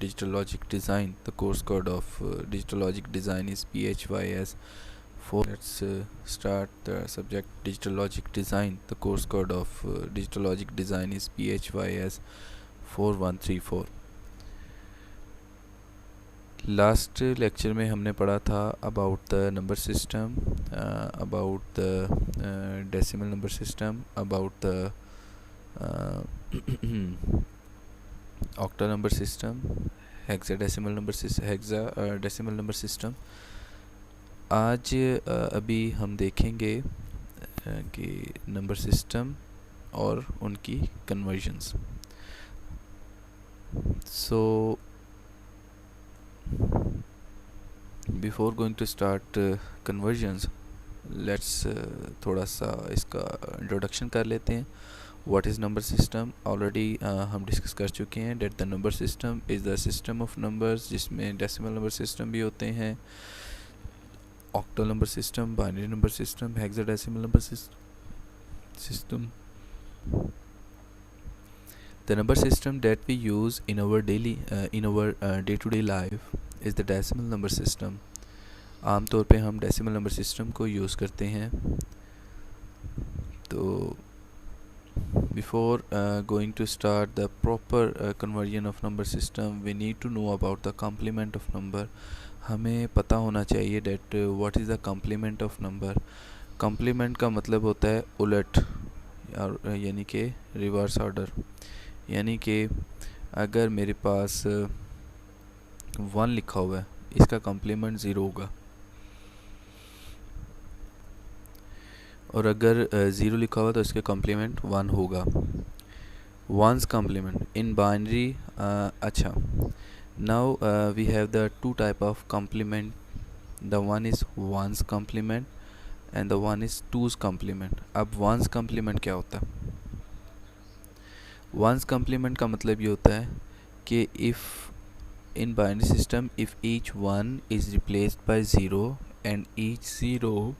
Digital Logic Design. The course code of Digital Logic Design is PHYS 4. Let's start the subject Digital Logic Design. The course code of Digital Logic Design is PHYS 4134. Last lecture में हमने पढ़ा था about the number system, about the decimal number system, about the octa number system, hexadecimal number system. आज अभी हम देखेंगे कि number system और उनकी conversions. So before going to start conversions, let's थोड़ा सा इसका इंट्रोडक्शन कर लेते हैं। What is number system? Already हम डिस्कस कर चुके हैं that the number system is the system of numbers, जिसमें डेसिमल नंबर सिस्टम भी होते हैं, octal number system, binary number system, hexadecimal number system. The number system that we use in our day-to-day life is the decimal number system. आम तौर पे हम decimal number system को use करते हैं। तो before going to start the proper conversion of number system, we need to know about the complement of number. हमें पता होना चाहिए that what is the complement of number. complement का मतलब होता है उलट, यानी कि रिवर्स ऑर्डर। यानी कि अगर मेरे पास 1 लिखा हुआ है, इसका कम्प्लीमेंट 0 होगा, और अगर 0 लिखा हुआ तो इसका कम्प्लीमेंट 1 होगा। One's complement in binary. अच्छा, now we have the two type of complement. The one is one's complement and the one is two's complement. अब वंस कम्प्लीमेंट क्या होता है? वंस कम्प्लीमेंट का मतलब ये होता है कि if in binary system if each 1 is replaced by 0 and each 0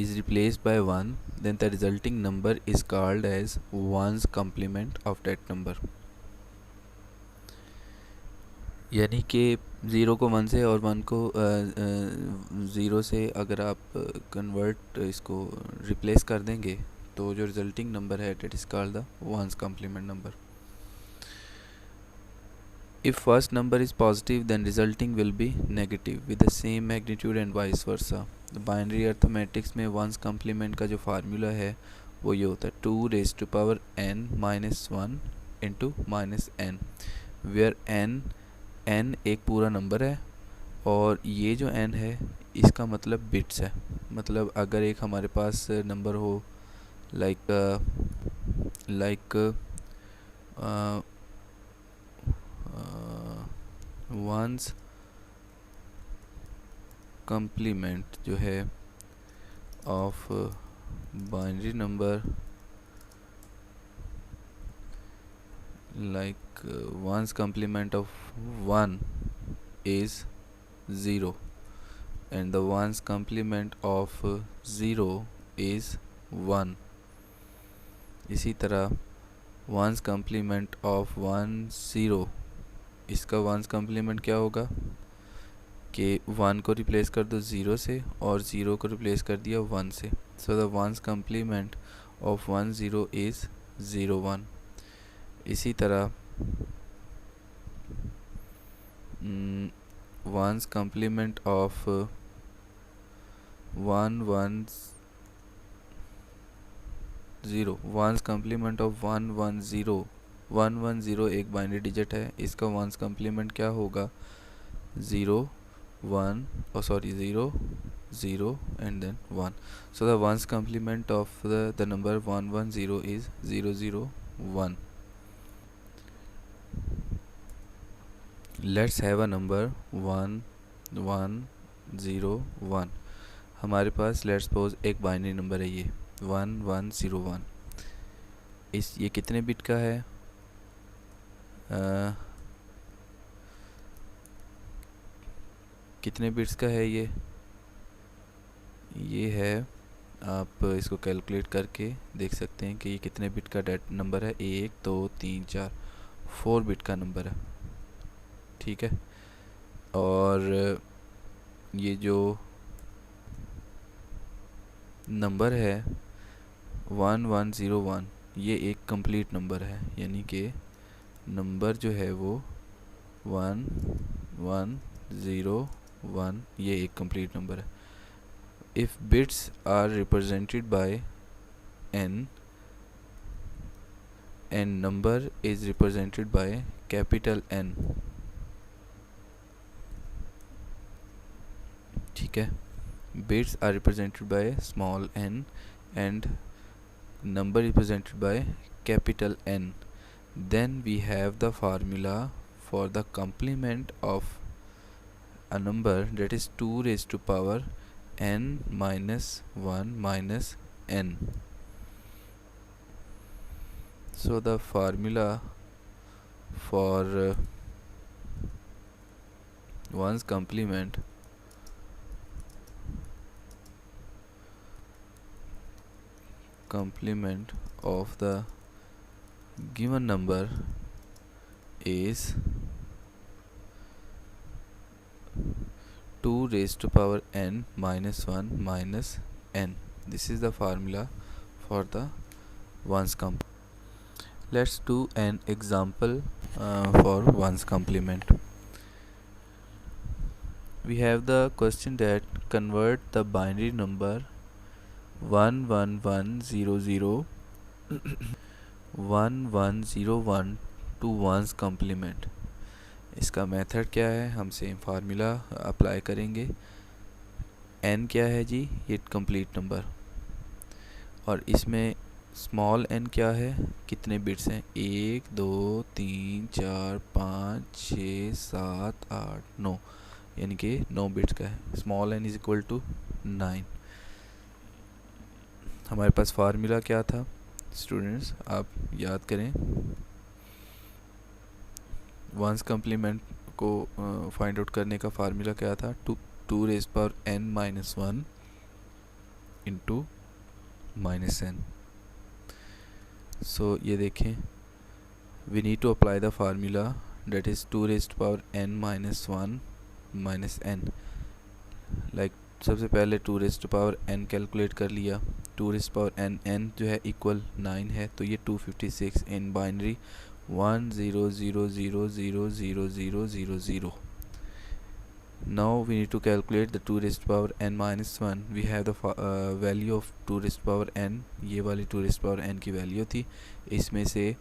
is replaced by 1, then the resulting number is called as ones complement of that number. यानी कि 0 को 1 से और 1 को 0 से अगर आप कन्वर्ट इसको रिप्लेस कर देंगे तो जो रिजल्टिंग नंबर है that is called the one's complement number. If first number is positive, then resulting will be negative with the same magnitude and vice versa. The binary arithmetics में ones complement का जो formula है वो ये होता है 2 raised to power n minus 1 into minus n, where n एक पूरा नंबर है और ये जो n है इसका मतलब बिट्स है। मतलब अगर एक हमारे पास नंबर हो लाइक वंस complement जो है of binary number, like one's complement of 1 is 0 and the ones complement of 0 is 1. इसी तरह वंस complement of 1 0, इसका वंस complement क्या होगा कि 1 को रिप्लेस कर दो 0 से और 0 को रिप्लेस कर दिया 1 से। So the one's complement of 1 0 is 0 1। इसी तरह one's complement of 1 1 0, one's complement of 1 1 0, 1 1 0 एक बाइनरी डिजिट है, इसका वंस कम्प्लीमेंट क्या होगा? 0 1 0 0 and then 1. So the ones complement of the number 1 1 0 is 0 0 1. Let's have a number 1 1 0 1. हमारे पास लेट्स सपोज एक binary number है ये 1 1 0 1। ये कितने बिट का है? कितने बिट्स का है ये है, आप इसको कैलकुलेट करके देख सकते हैं कि ये कितने बिट का नंबर है। 1 2 3 4 4 बिट का नंबर है। ठीक है। और ये जो नंबर है 1101, ये एक कंप्लीट नंबर है, यानी कि नंबर जो है वो 1101 ये एक कंप्लीट नंबर है। If bits are represented by n and number is represented by capital N, ठीक है। bits are represented by small n and number represented by capital N, then we have the formula for the complement of a number, that is 2 raised to power n minus 1 minus n. So the formula for one's complement of the given number is 2 raised to power n minus 1 minus n. This is the formula for the ones complement. Let's do an example for ones complement. We have the question that convert the binary number 11100 1101 to ones complement. इसका method क्या है, हम same formula apply करेंगे। n क्या है जी, ये complete number, और इसमें स्मॉल n क्या है, कितने बिट्स हैं, 1 2 3 4 5 6 7 8 9, यानी कि 9 बिट्स का है। Small n is equal to 9। हमारे पास फार्मूला क्या था स्टूडेंट्स, आप याद करें। वंस कम्प्लीमेंट को फाइंड आउट करने का फार्मूला क्या था, 2 raise power n minus 1 into minus n। So ये देखें, we need to apply the formula that is 2 raised power n minus 1 minus n। Like सबसे पहले 2 raised power n कैलकुलेट कर लिया। 2 raised power n जो है इक्वल 9 है, तो ये 256 in binary 1000000000। Now we need to calculate the 2 raised power n minus 1. We have the value of 2 raised power n, ये वाली 2 raised power n की वैल्यू थी। इसमें से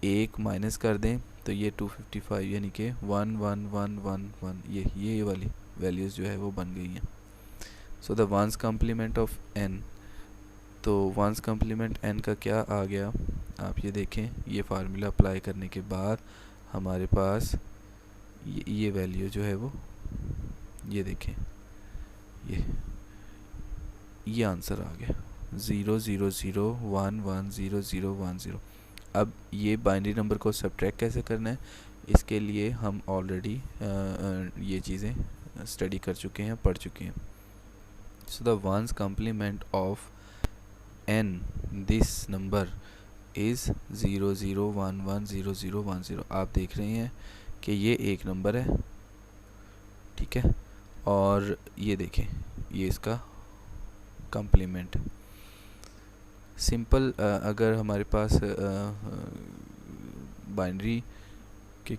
एक माइनस कर दें तो ये 255 यानी कि 11111 ये वाली वैल्यूज़ जो है वो बन गई हैं। सो the one's complement of n, तो वंस कम्प्लीमेंट n का क्या आ गया, आप ये देखें। ये फार्मूला अप्लाई करने के बाद हमारे पास ये वैल्यू जो है वो, ये देखें, ये आंसर आ गया 000110010। अब ये बाइनरी नंबर को सब्ट्रैक्ट कैसे करना है, इसके लिए हम ऑलरेडी ये चीज़ें स्टडी कर चुके हैं, पढ़ चुके हैं। सो the one's complement of n this number is 001100010। आप देख रहे हैं कि ये एक नंबर है, ठीक है, और ये देखें ये इसका कम्प्लीमेंट। सिंपल अगर हमारे पास बाइनरी के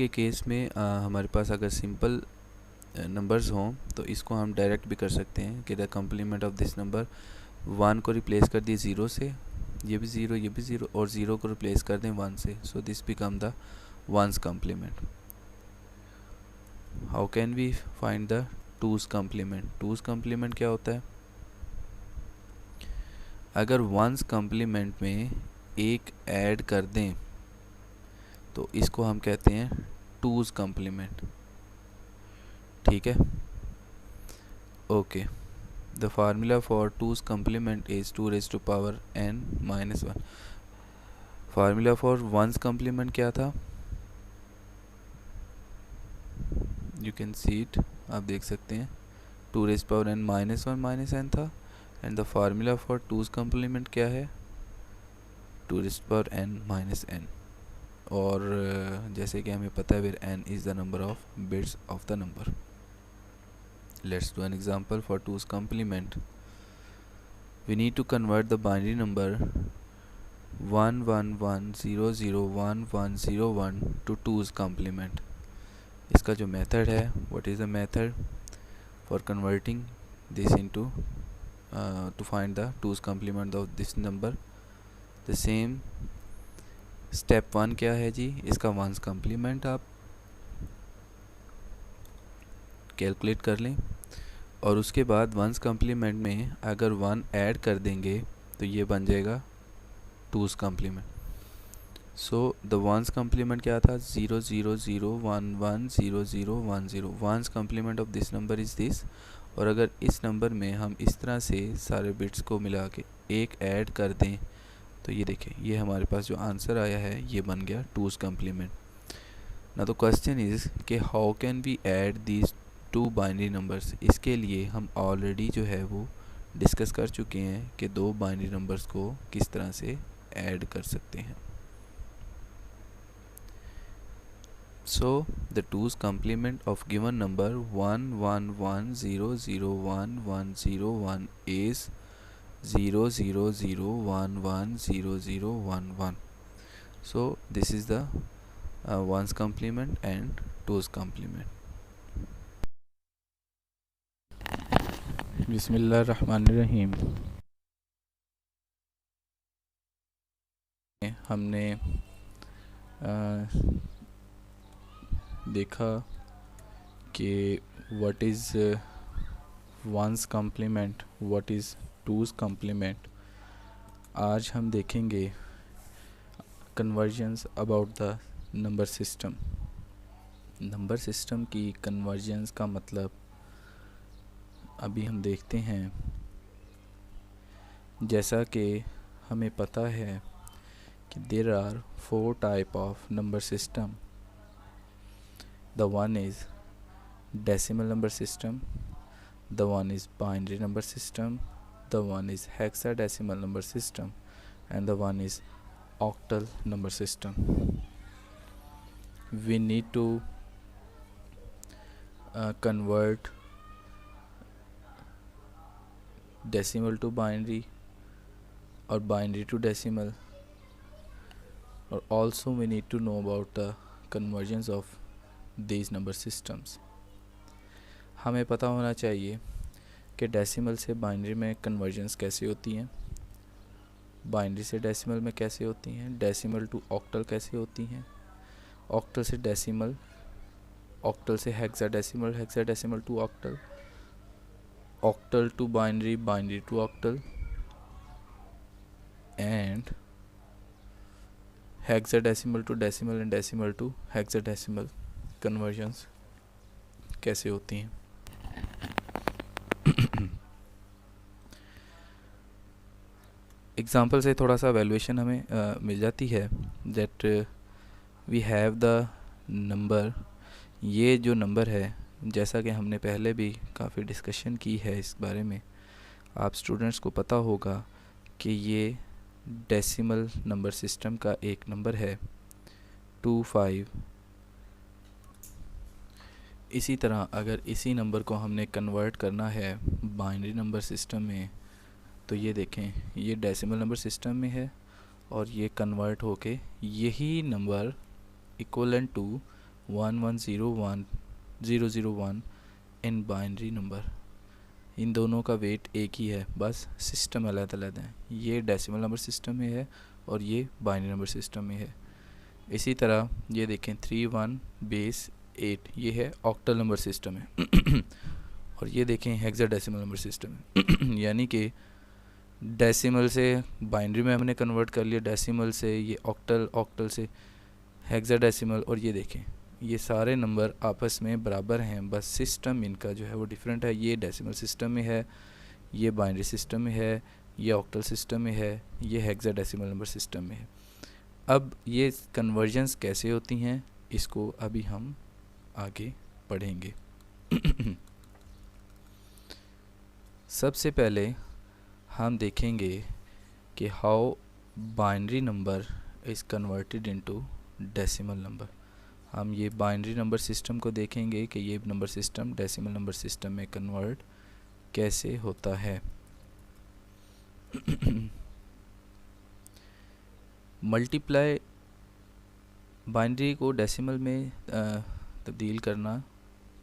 केस में हमारे पास अगर सिंपल नंबर्स हों तो इसको हम डायरेक्ट भी कर सकते हैं कि the complement of this number, 1 को रिप्लेस कर दिए 0 से, ये भी 0 ये भी 0, और 0 को रिप्लेस कर दें 1 से। So this become the one's complement. How can we find the two's complement. Two's complement क्या होता है, अगर वंस कम्प्लीमेंट में एक ऐड कर दें तो इसको हम कहते हैं टूज़ कम्प्लीमेंट, ठीक है। Okay, the formula for two's complement is 2 raised to power n minus 1। Formula for one's complement क्या था, यू कैन सी इट, आप देख सकते हैं 2 raised power n minus 1 minus n था। And the formula for two's complement क्या है, 2 raised power n minus n। और जैसे कि हमें पता है where n is the number of bits of the number. Let's do an example for 2's complement. We need to convert the binary number 111001101 to 2's complement. इसका जो method है, what is the method for converting this into to find the 2's complement of this number? The same step 1 क्या है जी, इसका 1's complement आप calculate कर लें और उसके बाद 1's complement में अगर 1 ऐड कर देंगे तो ये बन जाएगा 2's complement. So the 1's complement क्या था, 000110010. 1's complement of this number is this. और अगर इस नंबर में हम इस तरह से सारे बिट्स को मिला के एक ऐड कर दें तो ये देखें, ये हमारे पास जो आंसर आया है ये बन गया 2's complement. ना तो क्वेश्चन इज़ कि how can we add these two binary numbers. इसके लिए हम ऑलरेडी जो है वो डिस्कस कर चुके हैं कि दो बाइनरी नंबर्स को किस तरह से ऐड कर सकते हैं. So the 2's complement of given number 111001101 is 000110011. So this is the 1's complement and 2's complement. बिस्मिल्लाहिर्रहमानिर्रहीम. हमने देखा कि what is 1's complement, what is 2's complement. आज हम देखेंगे convergence about the number system. Number system की convergence का मतलब अभी हम देखते हैं. जैसा कि हमें पता है कि there are 4 type of number system. The one is decimal number system, the one is binary number system, the one is hexadecimal number system, and the one is octal number system. We need to convert decimal to binary or binary to decimal, or also we need to know about the convergence of these number systems. हमें पता होना चाहिए कि decimal से binary में convergence कैसे होती हैं, बाइनरी से डेसिमल में कैसे होती हैं, डेसिमल टू ऑक्टल कैसे होती हैं, ऑक्टल से डेसिमल, ऑक्टल से hexadecimal, hexadecimal to octal, octal to binary, binary to octal, and hexadecimal to decimal and decimal to hexadecimal conversions कैसे होती हैं. एग्ज़ाम्पल से थोड़ा सा वैल्यूएशन हमें मिल जाती है. That we have the number. ये जो नंबर है, जैसा कि हमने पहले भी काफ़ी डिस्कशन की है इस बारे में, आप स्टूडेंट्स को पता होगा कि ये डेसिमल नंबर सिस्टम का एक नंबर है 25. इसी तरह अगर इसी नंबर को हमने कन्वर्ट करना है बाइनरी नंबर सिस्टम में तो ये देखें, ये डेसिमल नंबर सिस्टम में है और ये कन्वर्ट होके यही number equivalent to 1101001 in binary number. इन दोनों का वेट एक ही है, बस सिस्टम अलग-अलग है. ये डेसिमल नंबर सिस्टम में है और ये बाइनरी नंबर सिस्टम में है. इसी तरह ये देखें 31 बेस 8, ये है ऑक्टल नंबर सिस्टम है. और ये देखें हेक्साडेसिमल नंबर सिस्टम है. यानी कि डेसिमल से बाइनरी में हमने कन्वर्ट कर लिया, डेसिमल से ये ऑक्टल, ऑक्टल से हेक्साडेसिमल, और ये देखें ये सारे नंबर आपस में बराबर हैं, बस सिस्टम इनका जो है वो डिफरेंट है. ये डेसिमल सिस्टम में है, ये बाइनरी सिस्टम में है, ये ऑक्टल सिस्टम में है, ये हेक्साडेसिमल नंबर सिस्टम में है. अब ये कन्वर्जन्स कैसे होती हैं इसको अभी हम आगे पढ़ेंगे. सबसे पहले हम देखेंगे कि how binary number is converted into decimal number. हम ये बाइनरी नंबर सिस्टम को देखेंगे कि ये number system decimal number system में कन्वर्ट कैसे होता है। मल्टीप्लाई बाइनरी को डेसिमल में तब्दील करना,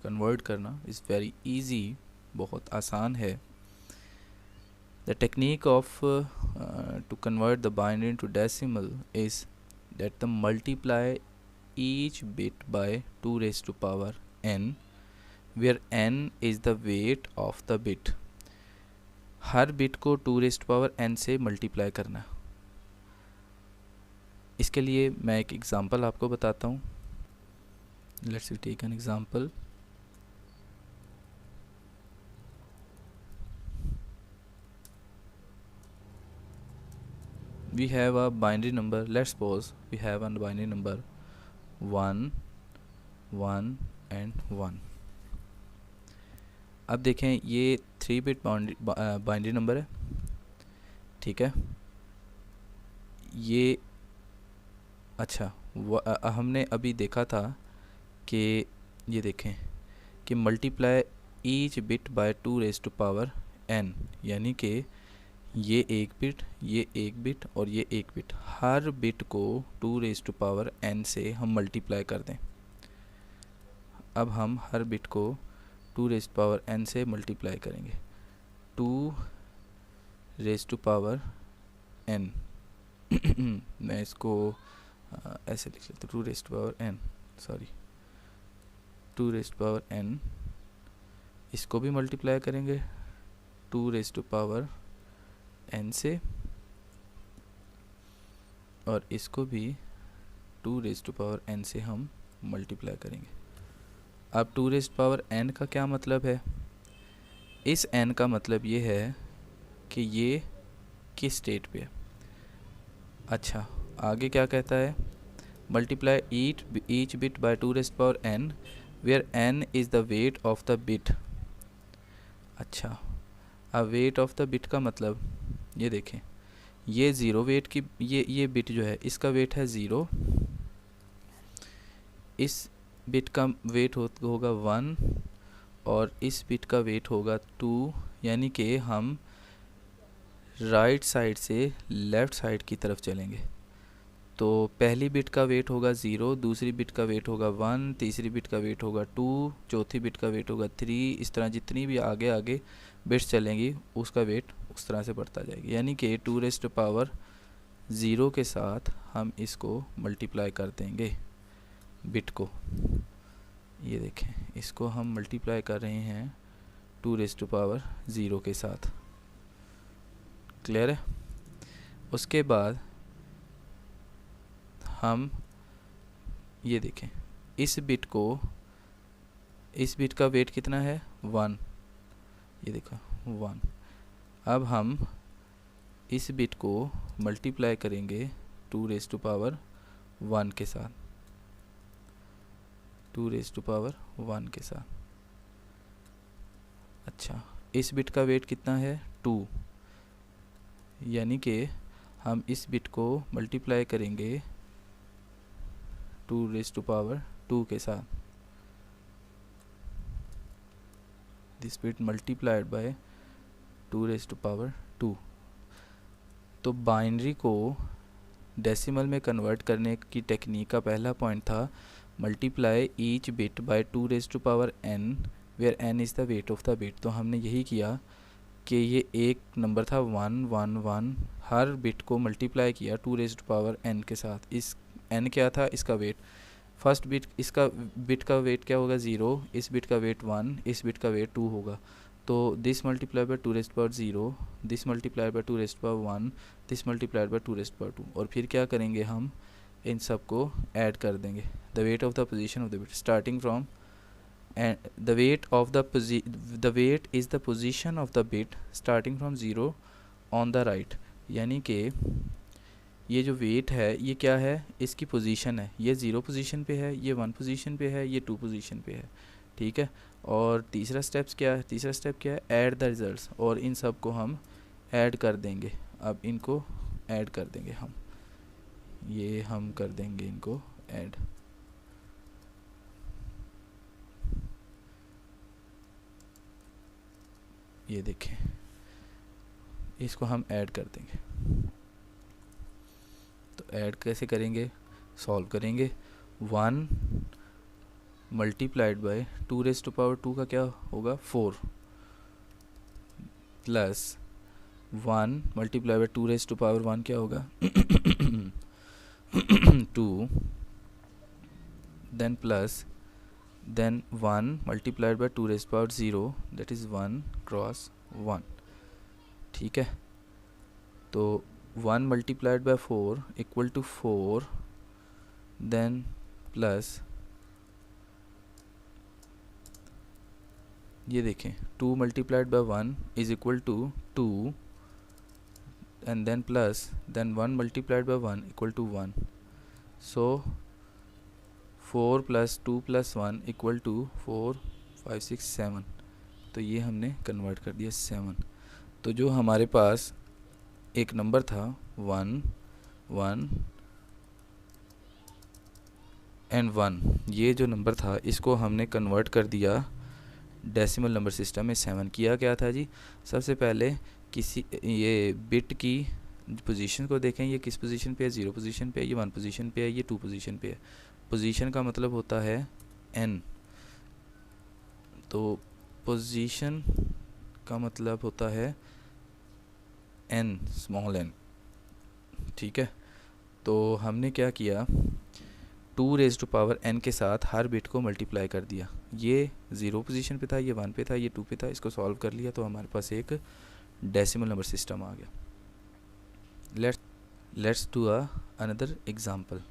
कन्वर्ट करना इज़ वेरी इजी, बहुत आसान है। The technique of to convert the binary into decimal is that the multiply each bit by 2 raised to power n, where n is the weight of the bit। हर bit को 2 raised to power n से multiply करना। इसके लिए मैं एक example आपको बताता हूँ। Let's take an example. We have a binary number, let's suppose we have a binary number 1 1 and 1। अब देखें ये 3 बिट बाइनरी नंबर है, ठीक है। ये अच्छा हमने अभी देखा था कि ये देखें कि multiply each bit by 2 raised to power n, यानी कि ये एक बिट, ये एक बिट और ये एक बिट, हर बिट को 2 raised to power n से हम मल्टीप्लाई कर दें। अब हम हर बिट को 2 raised to power n से मल्टीप्लाई करेंगे। 2 raised to power n मैं इसको ऐसे लिख लेता हूँ, 2 raised to power n, sorry 2 raised to power n। इसको भी मल्टीप्लाई करेंगे 2 raised to power n से, और इसको भी 2 raised to power n से हम मल्टीप्लाई करेंगे। अब 2 raised to power n का क्या मतलब है? इस n का मतलब ये है कि ये किस स्टेट पे है। अच्छा आगे क्या कहता है? Multiply each bit by 2 raised to power n where n is the weight of the bit. अच्छा अब वेट ऑफ द बिट का मतलब ये देखें, ये ज़ीरो वेट की ये बिट जो है इसका वेट है 0, इस बिट का वेट होगा 1 और इस बिट का वेट होगा 2, यानी कि हम राइट साइड से लेफ़्ट साइड की तरफ चलेंगे। तो पहली बिट का वेट होगा 0, दूसरी बिट का वेट होगा 1, तीसरी बिट का वेट होगा 2, चौथी बिट का वेट होगा 3, इस तरह जितनी भी आगे आगे बिट्स चलेंगी उसका वेट उस तरह से बढ़ता जाएगा। यानी कि 2 raised to power 0 के साथ हम इसको मल्टीप्लाई कर देंगे बिट को। ये देखें इसको हम मल्टीप्लाई कर रहे हैं 2 raised to power 0 के साथ। क्लियर है? उसके बाद हम ये देखें इस बिट का वेट कितना है 1, ये देखो 1। अब हम इस बिट को मल्टीप्लाई करेंगे 2 raised to power 1 के साथ, 2 raised to power 1 के साथ। अच्छा इस बिट का वेट कितना है 2, यानी कि हम इस बिट को मल्टीप्लाई करेंगे 2 raised to power 2 के साथ। This bit multiplied by 2 raised to power 2। तो बाइनरी को डेसिमल में कन्वर्ट करने की टेक्निक का पहला पॉइंट था multiply each bit by 2 raised to power n where n is the weight of the bit. तो हमने यही किया कि ये एक नंबर था 1 1 1, हर बिट को मल्टीप्लाई किया 2 raised to power n के साथ। इस n क्या था? इसका वेट, फर्स्ट बिट इसका बिट का वेट क्या होगा 0, इस बिट का वेट 1, इस बिट का वेट 2 होगा। तो this multiply by 2 raised to power 0, this multiply by 2 raised to power 1, this multiply by 2 raised to power 2। और फिर क्या करेंगे हम इन सब को ऐड कर देंगे। The weight of the position of the bit starting from and the weight is the position of the bit starting from 0 on the right। यानी कि ये जो वेट है ये क्या है? इसकी पोजीशन है। ये 0 पोजीशन पे है, ये 1 पोजीशन पे है, ये 2 पोजीशन पे है, ठीक है। और तीसरा स्टेप क्या है? ऐड द रिजल्ट्स, और इन सब को हम ऐड कर देंगे। अब इनको ऐड कर देंगे हम, ये हम कर देंगे इनको ऐड, ये देखें, इसको हम ऐड कर देंगे। तो ऐड कैसे करेंगे, सॉल्व करेंगे। 1 multiplied by 2 raise to power 2 का क्या होगा 4, plus 1 multiply by 2 raise to power 1 क्या होगा 2, then plus then 1 multiplied by 2 raise to power 0 that is 1 cross 1। ठीक है, तो 1 multiplied by 4 equal to 4, then plus ये देखें 2 multiplied by 1 is equal to 2, and then plus then 1 multiplied by 1 equal to 1। So 4 plus 2 plus 1 equal to 4 5 6 7। तो ये हमने convert कर दिया 7। तो जो हमारे पास एक नंबर था 1 1 एंड 1, ये जो नंबर था इसको हमने कन्वर्ट कर दिया डेसिमल नंबर सिस्टम में 7। किया क्या था जी, सबसे पहले किसी ये बिट की पोजीशन को देखें, ये किस पोजीशन पे है, 0 पोजीशन पे है, ये 1 पोजीशन पे है, ये 2 पोजीशन पे है। पोजीशन का मतलब होता है n, तो पोजीशन का मतलब होता है n, स्मॉल n। ठीक है, तो हमने क्या किया, 2 रेज़ टू पावर n के साथ हर बिट को मल्टीप्लाई कर दिया। ये 0 पोजीशन पे था, ये 1 पे था, ये 2 पे था, इसको सॉल्व कर लिया तो हमारे पास एक डेसिमल नंबर सिस्टम आ गया। Let's do another example.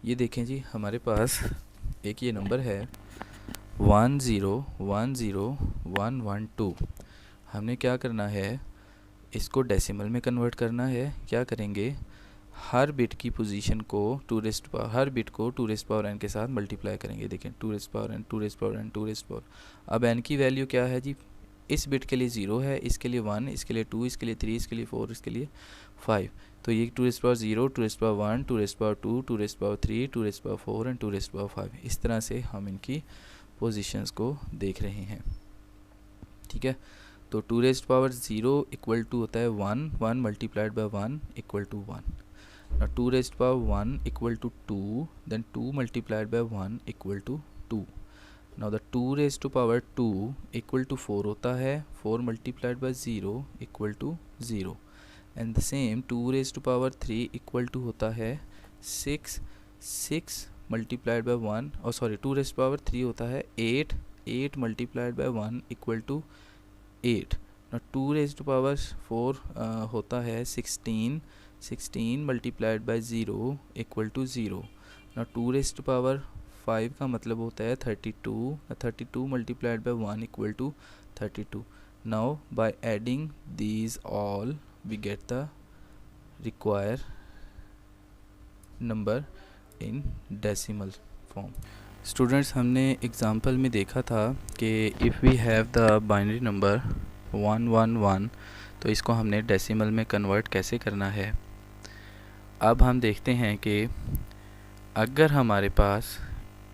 ये देखें जी, हमारे पास एक ये नंबर है 1010112। हमने क्या करना है, इसको डेसिमल में कन्वर्ट करना है। क्या करेंगे, हर बिट की पोजीशन को 2 रेज़ टू पावर, हर बिट को 2 रेज़ पावर n के साथ मल्टीप्लाई करेंगे। देखें 2 raise power n 2 raise power n 2 raise power, अब n की वैल्यू क्या है जी, इस बिट के लिए 0 है, इसके लिए 1, इसके लिए 2, इसके लिए 3, इसके लिए 4, इसके लिए 5। तो ये 2 raise power 0 2 raise power 1 2 raise power 2 2 raise power 3 2 raise power 4 and 2 raise power 5। इस तरह से हम इनकी पोजीशंस को देख रहे हैं। ठीक है, तो 2 रेज़ पावर 0 इक्वल टू होता है 1, 1 multiplied by 1 equal to 1। Now 2 raised to power 1 equal to 2, then 2 multiplied by 1 equal to 2. Now the 2 raised to power 2 equal to 4 होता है, 4 multiplied by 0 equal to 0, and the same 2 raised to power 3 equal to होता है 6, 6 multiplied by 1, और sorry 2 raised to power 3 होता है 8, 8 multiplied by 1 equal to 8. Now 2 raised to power 4 होता है 16, 16 multiplied by 0 equal to 0। ना 2 रेज़ टू पावर 5 का मतलब होता है 32, 32 multiplied by 1 equal to 32। Now by adding these all we get the require number in decimal form. Students, हमने example में देखा था कि if we have the binary number 111, तो इसको हमने डेसिमल में कन्वर्ट कैसे करना है। अब हम देखते हैं कि अगर हमारे पास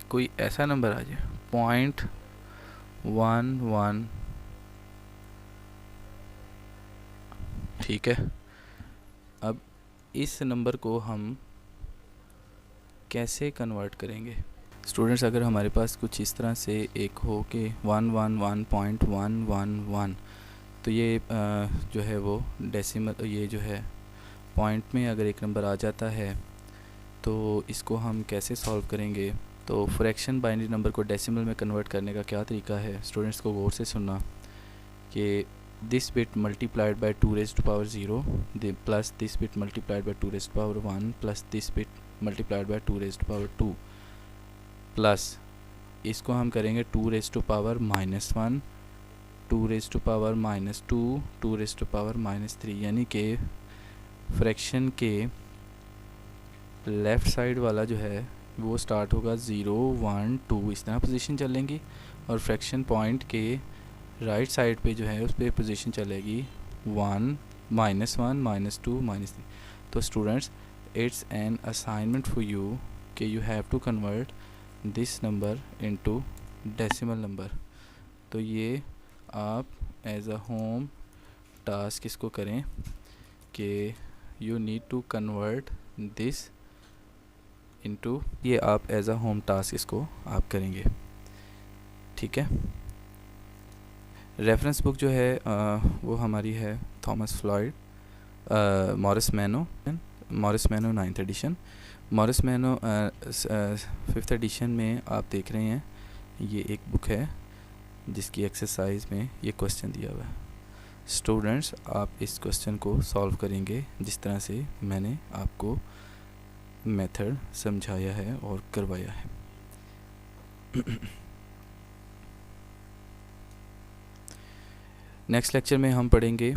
कोई ऐसा नंबर आ जाए 0.11, ठीक है, अब इस नंबर को हम कैसे कन्वर्ट करेंगे। स्टूडेंट्स, अगर हमारे पास कुछ इस तरह से एक हो कि 111.111, तो ये जो है वो डेसिमल, ये जो है पॉइंट में अगर एक नंबर आ जाता है तो इसको हम कैसे सॉल्व करेंगे। तो फ्रैक्शन बाइनरी नंबर को डेसिमल में कन्वर्ट करने का क्या तरीका है, स्टूडेंट्स को गौर से सुनना कि this bit multiplied by 2 raise to power 0 plus this bit multiplied by 2 raise to power 1 plus this bit multiplied by 2 raise to power 2, plus इसको हम करेंगे 2 raise to power -1, 2 raise to power -2, 2 raise to power -3, यानी कि fraction के left side वाला जो है वो स्टार्ट होगा 0 1 2, इस तरह पोजीशन चलेंगी, और फ्रैक्शन पॉइंट के राइट साइड पे जो है उस पर पोजीशन चलेगी 1 -1 -2 -3। तो students, it's an assignment for you कि you have to convert this number into decimal number. तो ये आप एज अ होम टास्क इसको करें कि you need to convert this into, ये आप एज अ होम टास्क इसको आप करेंगे, ठीक है। रेफरेंस बुक जो है वो हमारी है Thomas Floyd, Morris Mano 9th edition. Morris Mano 5th edition में आप देख रहे हैं ये एक बुक है जिसकी एक्सरसाइज में ये क्वेश्चन दिया हुआ है। स्टूडेंट्स, आप इस क्वेश्चन को सॉल्व करेंगे जिस तरह से मैंने आपको मेथड समझाया है और करवाया है। नेक्स्ट लेक्चर में हम पढ़ेंगे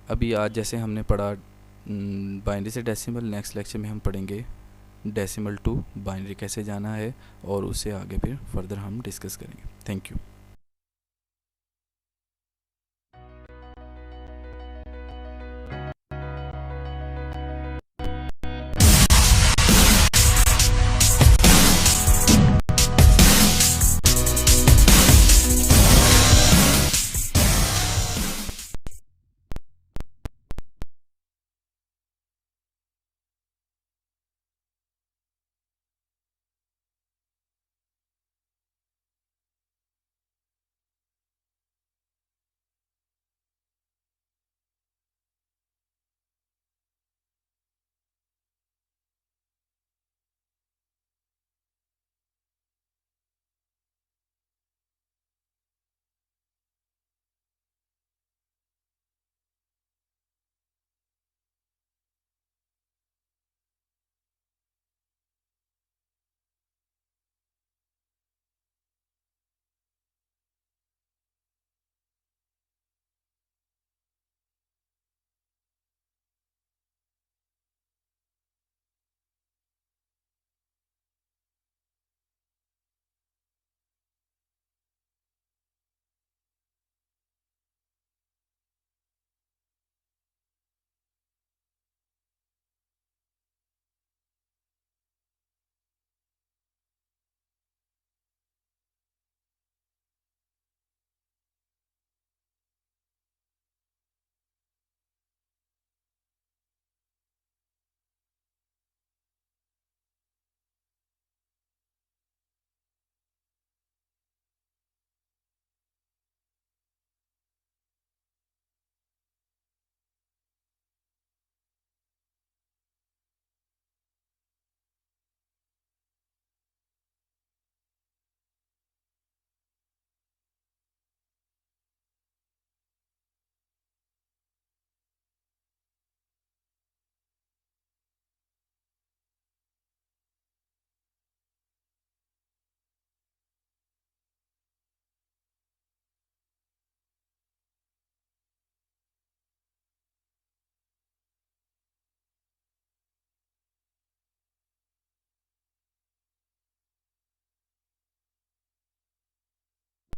अभी आज जैसे हमने पढ़ा बाइनरी से डेसिमल, नेक्स्ट लेक्चर में हम पढ़ेंगे डेसिमल टू बाइनरी कैसे जाना है और उससे आगे फिर फर्दर हम डिस्कस करेंगे। Thank you.